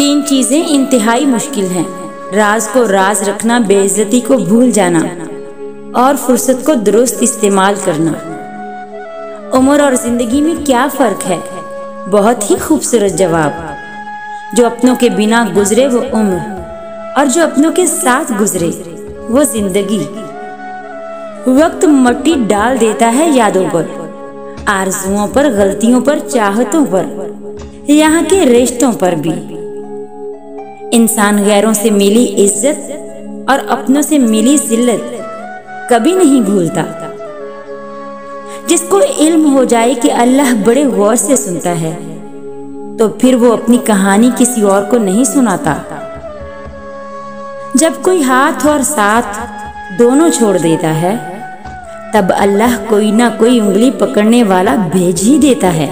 तीन चीजें इंतहाई मुश्किल हैं: राज को राज रखना, बेइज्जती को भूल जाना और फुर्सत को दुरुस्त इस्तेमाल करना। उम्र और जिंदगी में क्या फर्क है? बहुत ही खूबसूरत जवाब। जो अपनों के बिना गुजरे वो उम्र, और जो अपनों के साथ गुजरे वो जिंदगी। वक्त मट्टी डाल देता है यादों पर, आरज़ुओं पर, गलतियों पर, चाहतों पर, यहाँ के रिश्तों पर भी। इंसान गैरों से मिली इज्जत और अपनों से मिली जिल्लत कभी नहीं भूलता। जिसको इल्म हो जाए कि अल्लाह बड़े गौर से सुनता है, तो फिर वो अपनी कहानी किसी और को नहीं सुनाता। जब कोई हाथ और साथ दोनों छोड़ देता है, तब अल्लाह कोई ना कोई उंगली पकड़ने वाला भेज ही देता है।